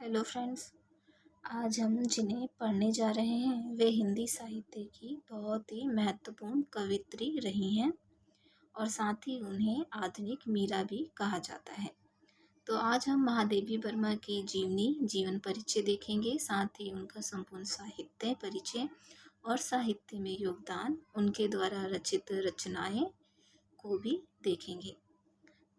Hello friends. आज हम जिन्हें पढ़ने जा रहे हैं वे हिंदी साहित्य की बहुत ही महत्वपूर्ण कवयित्री रही हैं और साथ ही उन्हें आधुनिक मीरा भी कहा जाता है। तो आज हम महादेवी वर्मा की जीवनी जीवन परिचय देखेंगे, साथ ही उनका संपूर्ण साहित्य परिचय और साहित्य में योगदान, उनके द्वारा रचित रचनाएं को भी देखेंगे।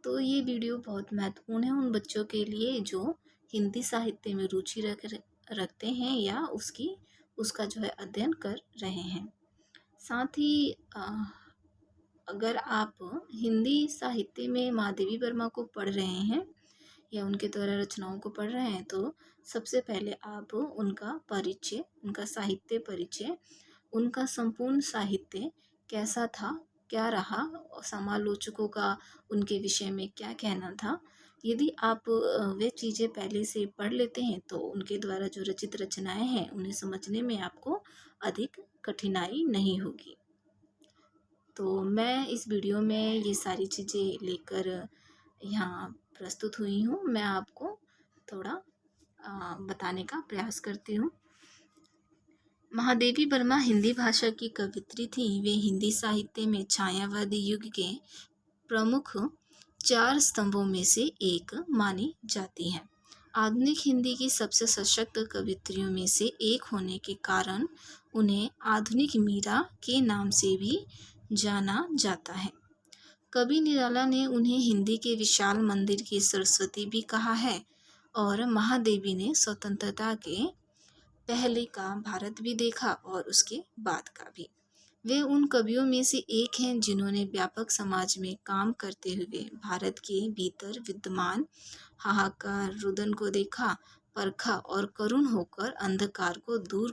तो ये वीडियो बहुत महत्वपूर्ण है उन बच्चों के लिए जो हिंदी साहित्य में रुचि रखते हैं या उसका जो है अध्ययन कर रहे हैं। साथ ही अगर आप हिंदी साहित्य में महादेवी वर्मा को पढ़ रहे हैं या उनके द्वारा रचनाओं को पढ़ रहे हैं तो सबसे पहले आप उनका परिचय, उनका साहित्य परिचय, उनका संपूर्ण साहित्य कैसा था, क्या रहा, समालोचकों का उनके विषय में क्या कहना था, यदि आप वे चीज़ें पहले से पढ़ लेते हैं तो उनके द्वारा जो रचित रचनाएं हैं उन्हें समझने में आपको अधिक कठिनाई नहीं होगी। तो मैं इस वीडियो में ये सारी चीज़ें लेकर यहाँ प्रस्तुत हुई हूँ। मैं आपको थोड़ा बताने का प्रयास करती हूँ। महादेवी वर्मा हिंदी भाषा की कवयित्री थी। वे हिंदी साहित्य में छायावादी युग के प्रमुख 4 स्तंभों में से एक मानी जाती हैं। आधुनिक हिंदी की सबसे सशक्त कवयित्रियों में से एक होने के कारण उन्हें आधुनिक मीरा के नाम से भी जाना जाता है। कवि निराला ने उन्हें हिंदी के विशाल मंदिर की सरस्वती भी कहा है और महादेवी ने स्वतंत्रता के पहले का भारत भी देखा और उसके बाद का भी। वे उन कवियों में से एक हैं जिन्होंने व्यापक समाज में काम करते हुए भारत के भीतर विद्यमान हाहाकार रुदन को देखा, परखा और करुण होकर अंधकार को दूर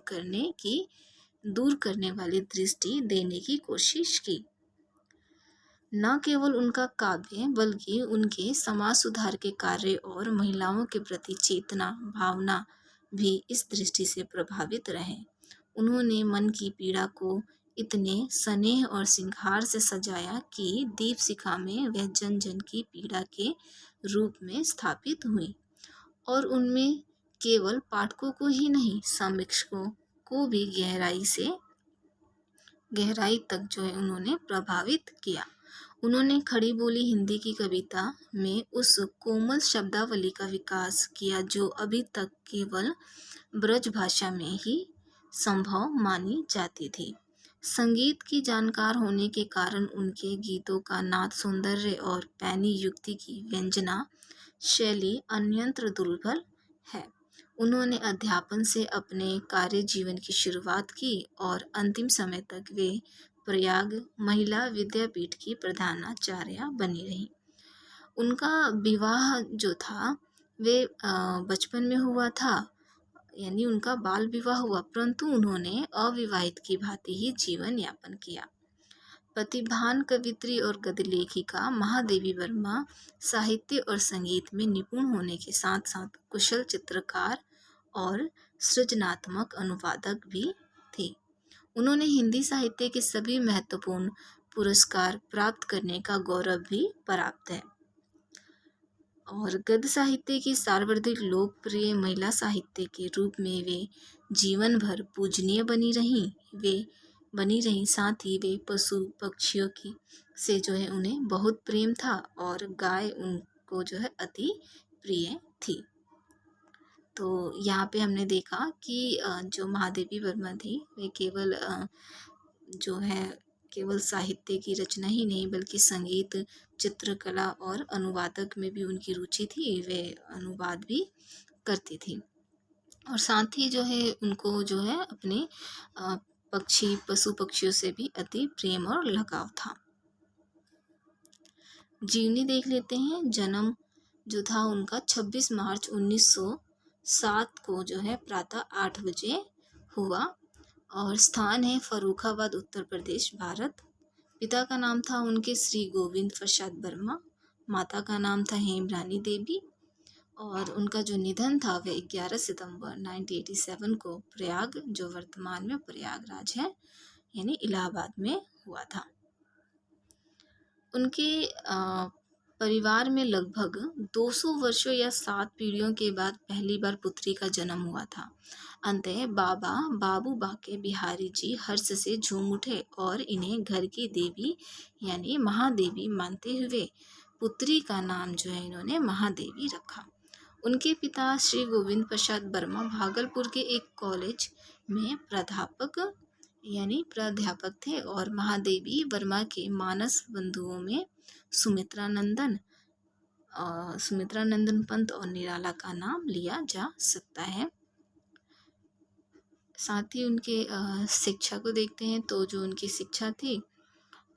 करने वाली दृष्टि देने की कोशिश की। न केवल उनका काव्य बल्कि उनके समाज सुधार के कार्य और महिलाओं के प्रति चेतना भावना भी इस दृष्टि से प्रभावित रहे। उन्होंने मन की पीड़ा को इतने स्नेह और श्रृंगार से सजाया कि दीपशिखा में वह जन जन की पीड़ा के रूप में स्थापित हुई और उनमें केवल पाठकों को ही नहीं समीक्षकों को भी गहराई तक जो है उन्होंने प्रभावित किया। उन्होंने खड़ी बोली हिंदी की कविता में उस कोमल शब्दावली का विकास किया जो अभी तक केवल ब्रज भाषा में ही संभव मानी जाती थी। संगीत की जानकार होने के कारण उनके गीतों का नाद सौंदर्य और पैनी युक्ति की व्यंजना शैली अन्यंत्र दुर्लभ है। उन्होंने अध्यापन से अपने कार्य जीवन की शुरुआत की और अंतिम समय तक वे प्रयाग महिला विद्यापीठ की प्रधानाचार्य बनी रही। उनका विवाह जो था वे बचपन में हुआ था, यानी उनका बाल विवाह हुआ, परंतु उन्होंने अविवाहित की भांति ही जीवन यापन किया। प्रतिभान कवित्री और गद्य लेखिका महादेवी वर्मा साहित्य और संगीत में निपुण होने के साथ साथ कुशल चित्रकार और सृजनात्मक अनुवादक भी थी। उन्होंने हिंदी साहित्य के सभी महत्वपूर्ण पुरस्कार प्राप्त करने का गौरव भी प्राप्त है और गद्य साहित्य की सर्वाधिक लोकप्रिय महिला साहित्य के रूप में वे जीवन भर पूजनीय बनी रही। साथ ही वे पशु पक्षियों की से जो है उन्हें बहुत प्रेम था और गाय उनको जो है अति प्रिय थी। तो यहाँ पे हमने देखा कि जो महादेवी वर्मा थी वे केवल साहित्य की रचना ही नहीं बल्कि संगीत, चित्रकला और अनुवादक में भी उनकी रुचि थी। वे अनुवाद भी करती थी और साथ ही जो है उनको जो है अपने पशु पक्षियों से भी अति प्रेम और लगाव था। जीवनी देख लेते हैं। जन्म जो था उनका 26 मार्च 1907 को जो है प्रातः 8 बजे हुआ और स्थान है फर्रुखाबाद, उत्तर प्रदेश, भारत। पिता का नाम था उनके श्री गोविंद प्रसाद वर्मा, माता का नाम था हेमरानी देवी और उनका जो निधन था वह 11 सितंबर 1987 को प्रयाग, जो वर्तमान में प्रयागराज है यानी इलाहाबाद में हुआ था। उनके परिवार में लगभग 200 वर्षों या 7 पीढ़ियों के बाद पहली बार पुत्री का जन्म हुआ था। अंततः बाबा बाबू बाके बिहारी जी हर्ष से झूम उठे और इन्हें घर की देवी यानी महादेवी मानते हुए पुत्री का नाम जो है इन्होंने महादेवी रखा। उनके पिता श्री गोविंद प्रसाद वर्मा भागलपुर के एक कॉलेज में प्राध्यापक थे और महादेवी वर्मा के मानस बंधुओं में सुमित्रा नंदन पंत और निराला का नाम लिया जा सकता है। साथ ही उनके शिक्षा को देखते हैं तो जो उनकी शिक्षा थी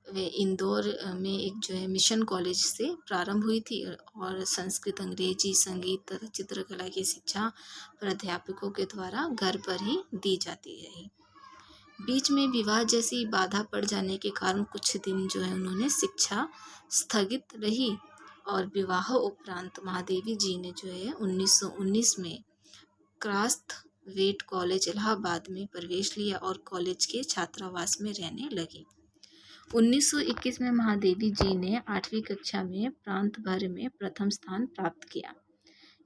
वे इंदौर में एक जो है मिशन कॉलेज से प्रारंभ हुई थी और संस्कृत, अंग्रेजी, संगीत तथा चित्रकला की शिक्षा प्राध्यापकों के द्वारा घर पर ही दी जाती रही। बीच में विवाह जैसी बाधा पड़ जाने के कारण कुछ दिन जो है उन्होंने शिक्षा स्थगित रही और विवाह उपरांत महादेवी जी ने जो है 1919 में क्रास्थवेट कॉलेज इलाहाबाद में प्रवेश लिया और कॉलेज के छात्रावास में रहने लगी। 1921 में महादेवी जी ने 8वीं कक्षा में प्रांत भर में प्रथम स्थान प्राप्त किया।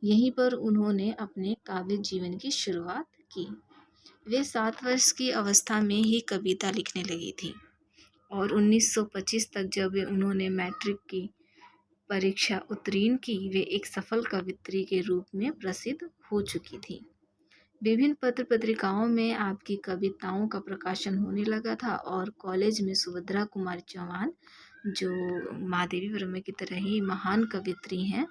यहीं पर उन्होंने अपने काव्य जीवन की शुरुआत की। वे 7 वर्ष की अवस्था में ही कविता लिखने लगी थी और 1925 तक जब उन्होंने मैट्रिक की परीक्षा उत्तीर्ण की वे एक सफल कवयित्री के रूप में प्रसिद्ध हो चुकी थी। विभिन्न पत्र पत्रिकाओं में आपकी कविताओं का प्रकाशन होने लगा था और कॉलेज में सुभद्रा कुमारी चौहान जो महादेवी वर्मा की तरह ही महान कवयित्री हैं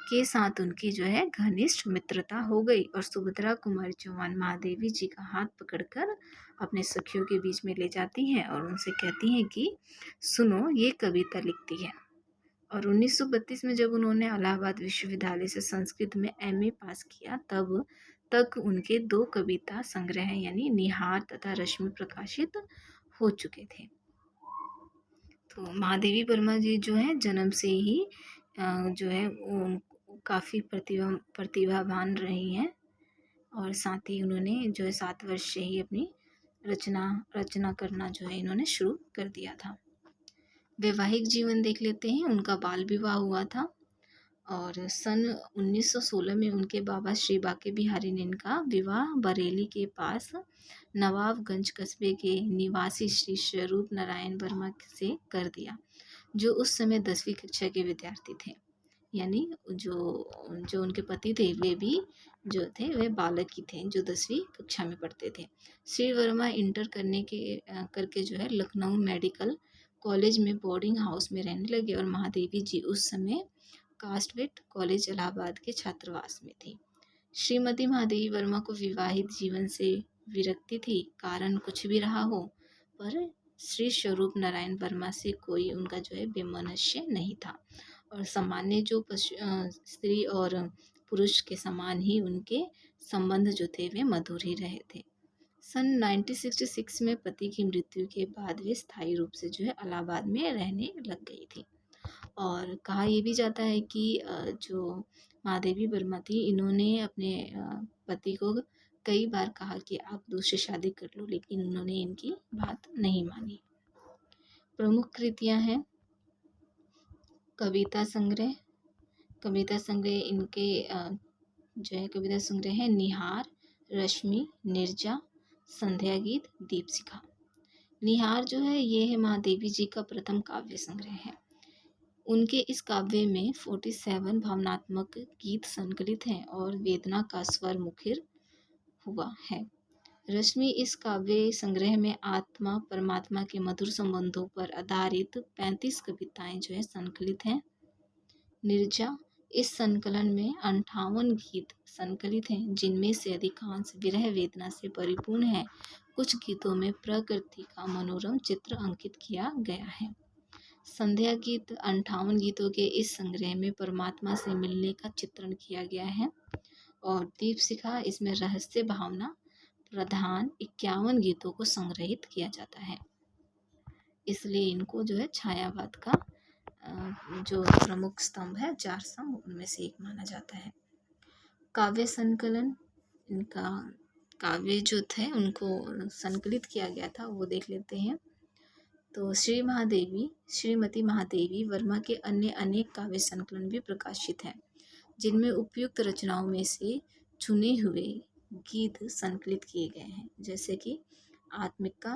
के साथ उनकी जो है घनिष्ठ मित्रता हो गई और सुभद्रा कुमारी चौहान महादेवी जी का हाथ पकड़कर अपने सखियों के बीच में ले जाती हैं और उनसे कहती हैं कि सुनो ये कविता लिखती है। और 1932 में जब उन्होंने इलाहाबाद विश्वविद्यालय से संस्कृत में एमए पास किया तब तक उनके 2 कविता संग्रह यानी निहार तथा रश्मि प्रकाशित हो चुके थे। तो महादेवी वर्मा जी जो है जन्म से ही जो है काफ़ी प्रतिभावान रही हैं और साथ ही उन्होंने जो है 7 वर्ष से ही अपनी रचना करना जो है इन्होंने शुरू कर दिया था। वैवाहिक जीवन देख लेते हैं। उनका बाल विवाह हुआ था और सन 1916 में उनके बाबा श्री बाके बिहारी ने इनका विवाह बरेली के पास नवाबगंज कस्बे के निवासी श्री स्वरूप नारायण वर्मा से कर दिया, जो उस समय 10वीं कक्षा के विद्यार्थी थे। यानी जो उनके पति थे वे भी जो थे वे बालक ही थे जो 10वीं कक्षा में पढ़ते थे। श्री वर्मा इंटर करके जो है लखनऊ मेडिकल कॉलेज में बोर्डिंग हाउस में रहने लगे और महादेवी जी उस समय कास्टवेट कॉलेज इलाहाबाद के छात्रावास में थी। श्रीमती महादेवी वर्मा को विवाहित जीवन से विरक्ति थी, कारण कुछ भी रहा हो, पर श्री स्वरूप नारायण वर्मा से कोई उनका जो है वैमनस्य नहीं था और सामान्य जो स्त्री और पुरुष के समान ही उनके संबंध जो थे वे मधुर ही रहे थे। सन 1966 में पति की मृत्यु के बाद वे स्थायी रूप से जो है इलाहाबाद में रहने लग गई थी और कहा यह भी जाता है कि जो महादेवी वर्मा थी इन्होंने अपने पति को कई बार कहा कि आप दूसरी शादी कर लो, लेकिन उन्होंने इनकी बात नहीं मानी। प्रमुख कृतियां हैं कविता संग्रह इनके जो है कविता संग्रह है निहार, रश्मि, निर्जा, संध्या गीत, दीपशिखा। निहार जो है ये है महादेवी जी का प्रथम काव्य संग्रह है। उनके इस काव्य में 47 भावनात्मक गीत संकलित हैं और वेदना का स्वर मुखर हुआ है। रश्मि इस काव्य संग्रह में आत्मा परमात्मा के मधुर संबंधों पर आधारित 35 कविताएं जो है संकलित हैं। निर्जा इस संकलन में 58 गीत संकलित हैं, जिनमें से अधिकांश विरह वेदना से परिपूर्ण है। कुछ गीतों में प्रकृति का मनोरम चित्र अंकित किया गया है। संध्या गीत 58 गीतों के इस संग्रह में परमात्मा से मिलने का चित्रण किया गया है और दीपशिखा इसमें रहस्य भावना प्रधान 51 गीतों को संग्रहित किया जाता है। इसलिए इनको जो है छायावाद का जो प्रमुख स्तंभ है 4 स्तंभ उनमें से एक माना जाता है। काव्य संकलन इनका काव्य जो थे उनको संकलित किया गया था वो देख लेते हैं। तो श्रीमती महादेवी वर्मा के अन्य अनेक काव्य संकलन भी प्रकाशित हैं, जिनमें उपयुक्त रचनाओं में से चुने हुए गीत संकलित किए गए हैं, जैसे कि आत्मिका,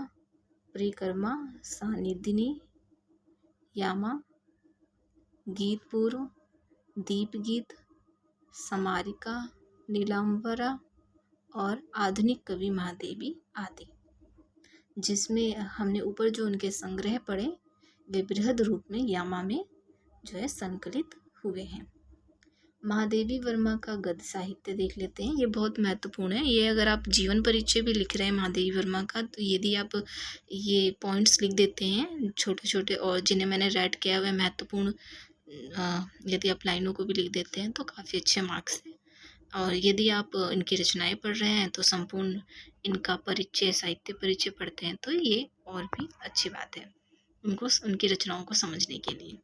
परिक्रमा, सानिधिनी, यामा, गीत पूर्व, दीप गीत, समारिका, नीलांबरा और आधुनिक कवि महादेवी आदि, जिसमें हमने ऊपर जो उनके संग्रह पढ़े वे बृहद रूप में यामा में जो है संकलित हुए हैं। महादेवी वर्मा का गद्य साहित्य देख लेते हैं, ये बहुत महत्वपूर्ण है। ये अगर आप जीवन परिचय भी लिख रहे हैं महादेवी वर्मा का, तो यदि आप ये पॉइंट्स लिख देते हैं छोटे छोटे और जिन्हें मैंने रेड किया हुआ है महत्वपूर्ण, यदि आप लाइनों को भी लिख देते हैं तो काफ़ी अच्छे मार्क्स हैं। और यदि आप इनकी रचनाएं पढ़ रहे हैं तो संपूर्ण इनका परिचय, साहित्य परिचय पढ़ते हैं तो ये और भी अच्छी बात है उनकी रचनाओं को समझने के लिए।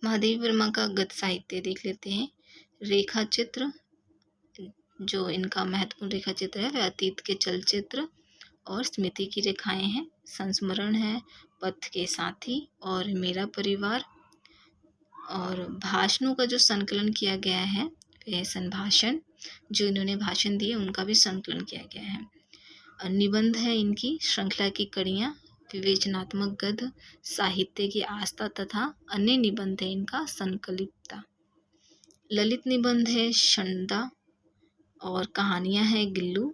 महादेवी वर्मा का गद्य साहित्य देख लेते हैं। रेखा चित्र, जो इनका महत्वपूर्ण रेखा चित्र है वह अतीत के चलचित्र और स्मृति की रेखाएं हैं। संस्मरण है, पथ के साथी और मेरा परिवार। और भाषणों का जो संकलन किया गया है वह संभाषण, जो इन्होंने भाषण दिए उनका भी संकलन किया गया है। निबंध है इनकी श्रृंखला की कड़ियाँ, विवेचनात्मक गद्य, साहित्य की आस्था तथा अन्य निबंध है इनका संकलितता। ललित निबंध है षण्डा और कहानियाँ हैं गिल्लू।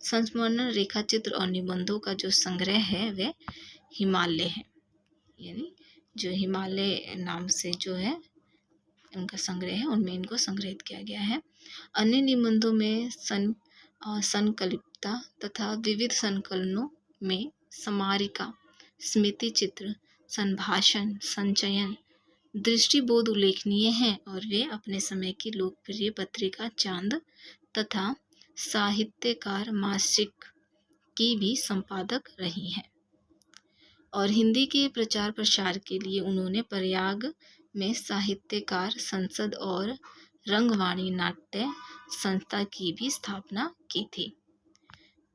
संस्मरण, रेखा चित्र और निबंधों का जो संग्रह है वह हिमालय है, यानी जो हिमालय नाम से जो है उनका संग्रह है, उनमें इनको संग्रहित किया गया है। अन्य निबंधों में संकलितता तथा विविध संकलनों में समारिका, स्मृति चित्र, संभाषण, संचयन, दृष्टिबोध उल्लेखनीय हैं और वे अपने समय की लोकप्रिय पत्रिका चांद तथा साहित्यकार मासिक की भी संपादक रही हैं। और हिंदी के प्रचार प्रसार के लिए उन्होंने प्रयाग में साहित्यकार संसद और रंगवाणी नाट्य संस्था की भी स्थापना की थी।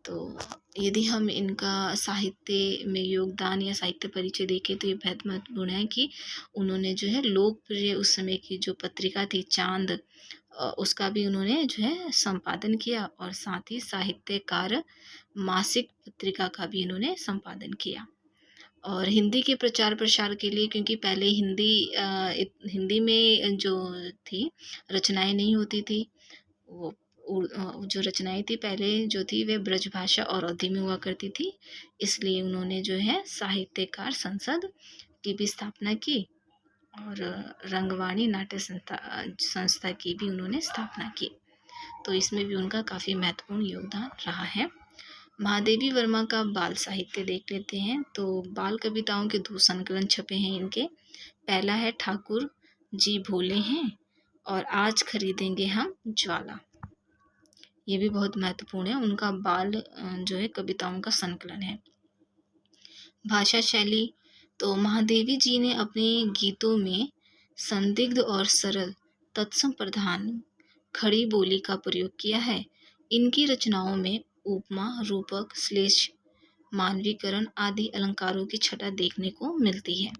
तो यदि हम इनका साहित्य में योगदान या साहित्य परिचय देखें तो ये बहुत महत्वपूर्ण है कि उन्होंने जो है लोकप्रिय उस समय की जो पत्रिका थी चांद, उसका भी उन्होंने जो है संपादन किया और साथ ही साहित्यकार मासिक पत्रिका का भी इन्होंने संपादन किया। और हिंदी के प्रचार प्रसार के लिए, क्योंकि पहले हिंदी में जो थी रचनाएं नहीं होती थी, वो जो रचनाएं थी पहले जो थी वे ब्रज भाषा और अवधी में हुआ करती थी, इसलिए उन्होंने जो है साहित्यकार संसद की भी स्थापना की और रंगवाणी नाट्य संस्था की भी उन्होंने स्थापना की। तो इसमें भी उनका काफ़ी महत्वपूर्ण योगदान रहा है। महादेवी वर्मा का बाल साहित्य देख लेते हैं। तो बाल कविताओं के 2 संकलन छपे हैं इनके। पहला है ठाकुर जी भोले हैं और आज खरीदेंगे हम ज्वाला, ये भी बहुत महत्वपूर्ण है। उनका बाल जो है कविताओं का संकलन है। भाषा शैली, तो महादेवी जी ने अपने गीतों में संदिग्ध और सरल तत्सम प्रधान खड़ी बोली का प्रयोग किया है। इनकी रचनाओं में उपमा, रूपक, श्लेष, मानवीकरण आदि अलंकारों की छटा देखने को मिलती है।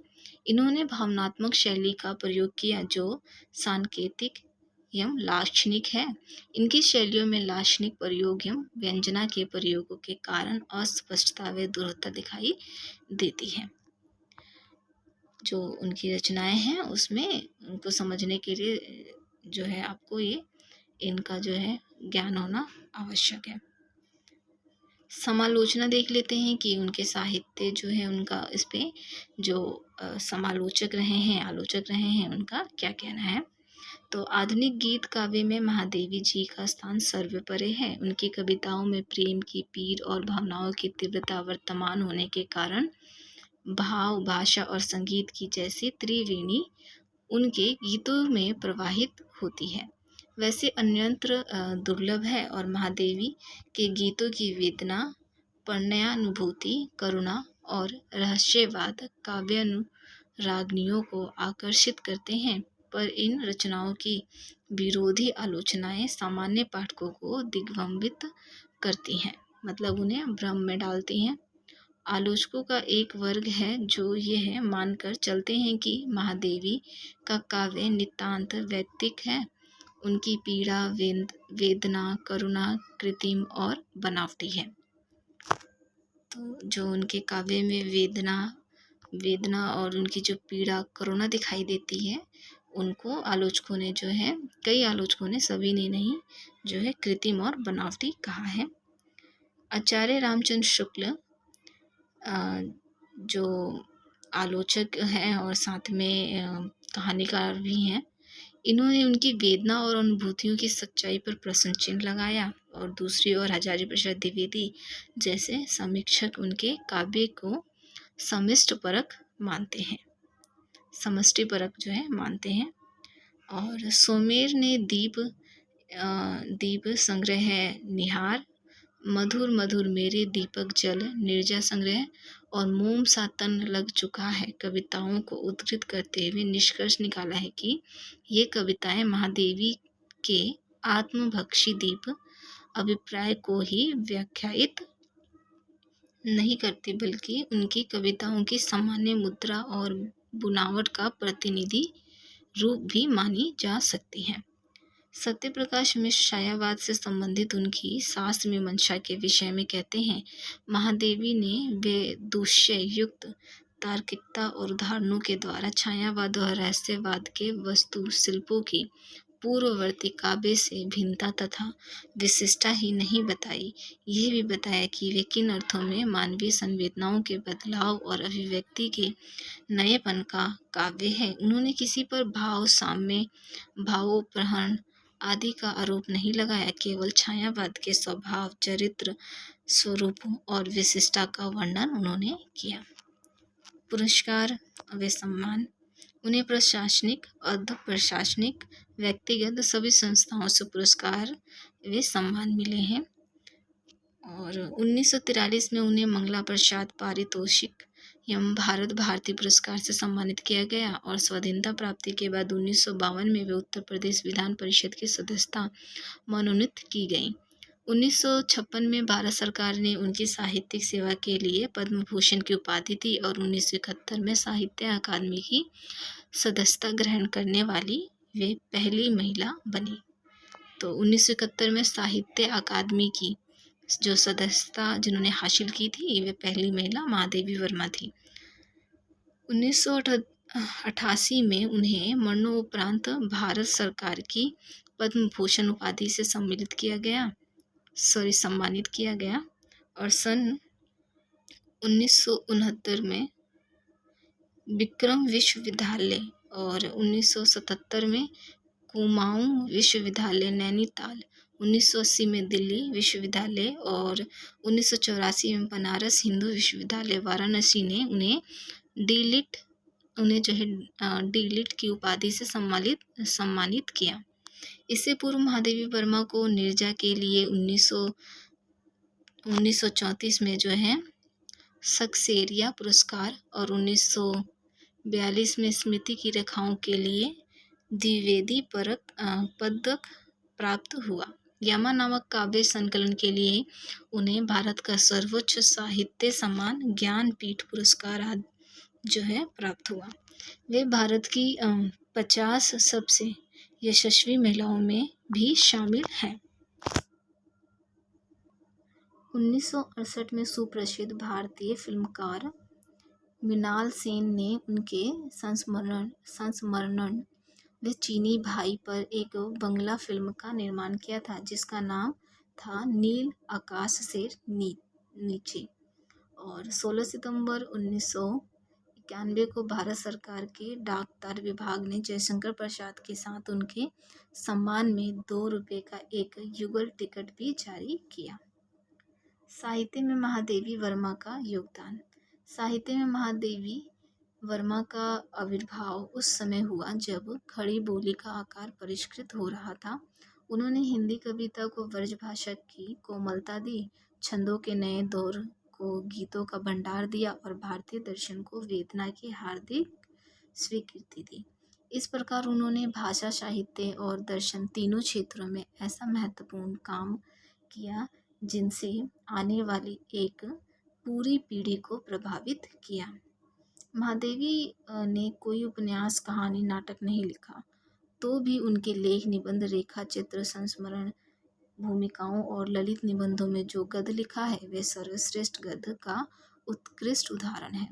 इन्होंने भावनात्मक शैली का प्रयोग किया जो सांकेतिक एवं लाक्षणिक है। इनकी शैलियों में लाक्षणिक प्रयोग एवं व्यंजना के प्रयोगों के कारण अस्पष्टता व दूरता दिखाई देती है। जो उनकी रचनाएं हैं उसमें उनको समझने के लिए जो है आपको ये इनका जो है ज्ञान होना आवश्यक है। समालोचना देख लेते हैं कि उनके साहित्य जो है उनका इस पे जो समालोचक रहे हैं, आलोचक रहे हैं, उनका क्या कहना है। तो आधुनिक गीत काव्य में महादेवी जी का स्थान सर्वोपरि है। उनकी कविताओं में प्रेम की पीर और भावनाओं की तीव्रता वर्तमान होने के कारण भाव, भाषा और संगीत की जैसी त्रिवेणी उनके गीतों में प्रवाहित होती है। वैसे अन्यत्र दुर्लभ है और महादेवी के गीतों की वेदना, प्रणयानुभूति, करुणा और रहस्यवाद काव्यानुरागिनियों को आकर्षित करते हैं, पर इन रचनाओं की विरोधी आलोचनाएं सामान्य पाठकों को दिग्भ्रमित करती हैं, मतलब उन्हें भ्रम में डालती हैं आलोचकों का एक वर्ग है जो यह मानकर चलते हैं कि महादेवी का काव्य नितांत वैयक्तिक है। उनकी पीड़ा, वेदना, करुणा कृत्रिम और बनावटी है। तो जो उनके काव्य में वेदना और उनकी जो पीड़ा, करुणा दिखाई देती है, उनको आलोचकों ने जो है, कई आलोचकों ने, सभी ने नहीं, जो है कृत्रिम और बनावटी कहा है। आचार्य रामचंद्र शुक्ल जो आलोचक हैं और साथ में कहानीकार भी हैं, इन्होंने उनकी वेदना और अनुभूतियों की सच्चाई पर प्रश्न चिन्ह लगाया और दूसरी ओर हजारी प्रसाद द्विवेदी जैसे समीक्षक उनके काव्य को समष्टिपरक जो है मानते हैं। और सोमेर ने दीप संग्रह निहार, मधुर मधुर मेरे दीपक जल, निर्जा संग्रह और मोम सा तन लग चुका है कविताओं को उद्धृत करते हुए निष्कर्ष निकाला है कि ये कविताएं महादेवी के आत्मभक्षी दीप अभिप्राय को ही व्याख्यायित नहीं करती, बल्कि उनकी कविताओं की सामान्य मुद्रा और बुनावट का प्रतिनिधि रूप भी मानी जा सकती हैं। सत्यप्रकाश मिश्र छायावाद से संबंधित उनकी शास्त्र मीमांसा के विषय में कहते हैं, महादेवी ने वेदूष्य युक्त तार्किकता और उदाहरणों के द्वारा छायावाद और रहस्यवाद के वस्तु शिल्पों की पूर्ववर्ती काव्य से भिन्नता तथा विशिष्टता ही नहीं बताई, यह भी बताया कि वे किन अर्थों में मानवीय संवेदनाओं के बदलाव और अभिव्यक्ति के नएपन का काव्य है। उन्होंने किसी पर भाव साम्य, भावोपहरण आदि का आरोप नहीं लगाया, केवल छायावाद के स्वभाव, चरित्र, स्वरूपों और विशिष्टता का वर्णन उन्होंने किया। पुरस्कार व सम्मान, उन्हें प्रशासनिक, अर्ध प्रशासनिक, व्यक्तिगत सभी संस्थाओं से पुरस्कार व सम्मान मिले हैं। और 1943 में उन्हें मंगला प्रसाद पारितोषिक एवं भारत भारती पुरस्कार से सम्मानित किया गया और स्वाधीनता प्राप्ति के बाद 1952 में वे उत्तर प्रदेश विधान परिषद की सदस्यता मनोनीत की गई। 1956 में भारत सरकार ने उनकी साहित्यिक सेवा के लिए पद्म भूषण की उपाधि दी और 1971 में साहित्य अकादमी की सदस्यता ग्रहण करने वाली वे पहली महिला बनी। तो 1971 में साहित्य अकादमी की जो सदस्यता जिन्होंने हासिल की थी, वे पहली महिला महादेवी वर्मा थी। 1988 में उन्हें मरणोपरांत भारत सरकार की पद्म भूषण उपाधि से सम्मानित किया गया और सन 1969 में विक्रम विश्वविद्यालय और 1977 में कुमाऊं विश्वविद्यालय नैनीताल, 1980 में दिल्ली विश्वविद्यालय और 1984 में बनारस हिंदू विश्वविद्यालय वाराणसी ने उन्हें डीलिट की उपाधि से सम्मानित किया। इससे पूर्व महादेवी वर्मा को निर्जा के लिए 1934 में जो है सक्सेरिया पुरस्कार और 1942 में स्मृति की रेखाओं के लिए द्विवेदी पदक प्राप्त हुआ। यमा नामक काव्य संकलन के लिए उन्हें भारत का सर्वोच्च साहित्य सम्मान ज्ञानपीठ पुरस्कार जो है प्राप्त हुआ। वे भारत की 50 सबसे यशस्वी महिलाओं में भी शामिल हैं। 1968 में सुप्रसिद्ध भारतीय फिल्मकार मृणाल सेन ने उनके संस्मरण व चीनी भाई पर एक बंगला फिल्म का निर्माण किया था, जिसका नाम था नील आकाश से नीचे। और 16 सितंबर 1991 को भारत सरकार के डाक तार विभाग ने जयशंकर प्रसाद के साथ उनके सम्मान में 2 रुपये का एक युगल टिकट भी जारी किया। साहित्य में महादेवी वर्मा का योगदान। साहित्य में महादेवी वर्मा का आविर्भाव उस समय हुआ जब खड़ी बोली का आकार परिष्कृत हो रहा था। उन्होंने हिंदी कविता को ब्रजभाषा की कोमलता दी, छंदों के नए दौर को गीतों का भंडार दिया और भारतीय दर्शन को वेदना की हार्दिक स्वीकृति दी। इस प्रकार उन्होंने भाषा, साहित्य और दर्शन तीनों क्षेत्रों में ऐसा महत्वपूर्ण काम किया जिनसे आने वाली एक पूरी पीढ़ी को प्रभावित किया। महादेवी ने कोई उपन्यास, कहानी, नाटक नहीं लिखा, तो भी उनके लेख, निबंध, रेखा चित्र, संस्मरण, भूमिकाओं और ललित निबंधों में जो गद्य लिखा है वे सर्वश्रेष्ठ गद्य का उत्कृष्ट उदाहरण है।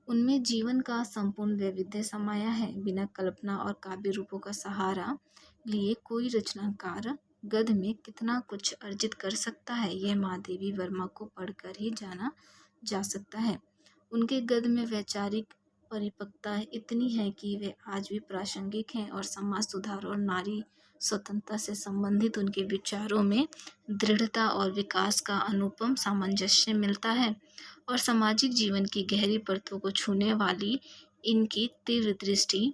उनमें जीवन का संपूर्ण वैविध्य समाया है। बिना कल्पना और काव्य रूपों का सहारा लिए कोई रचनाकार गद्य में कितना कुछ अर्जित कर सकता है, यह महादेवी वर्मा को पढ़कर ही जाना जा सकता है। उनके गद्य में वैचारिक परिपक्वता इतनी है कि वे आज भी प्रासंगिक हैं और समाज सुधार और नारी स्वतंत्रता से संबंधित उनके विचारों में दृढ़ता और विकास का अनुपम सामंजस्य मिलता है। और सामाजिक जीवन की गहरी परतों को छूने वाली इनकी तीव्र दृष्टि,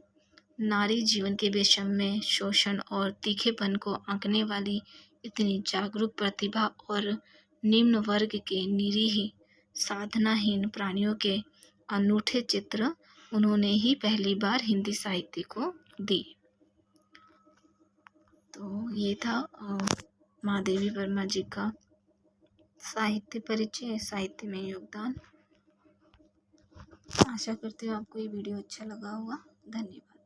नारी जीवन के वैषम्य, शोषण और तीखेपन को आंकने वाली इतनी जागरूक प्रतिभा और निम्न वर्ग के निरीह साधनाहीन प्राणियों के अनूठे चित्र उन्होंने ही पहली बार हिंदी साहित्य को दी। तो ये था महादेवी वर्मा जी का साहित्य परिचय, साहित्य में योगदान। आशा करती हूँ आपको ये वीडियो अच्छा लगा होगा। धन्यवाद।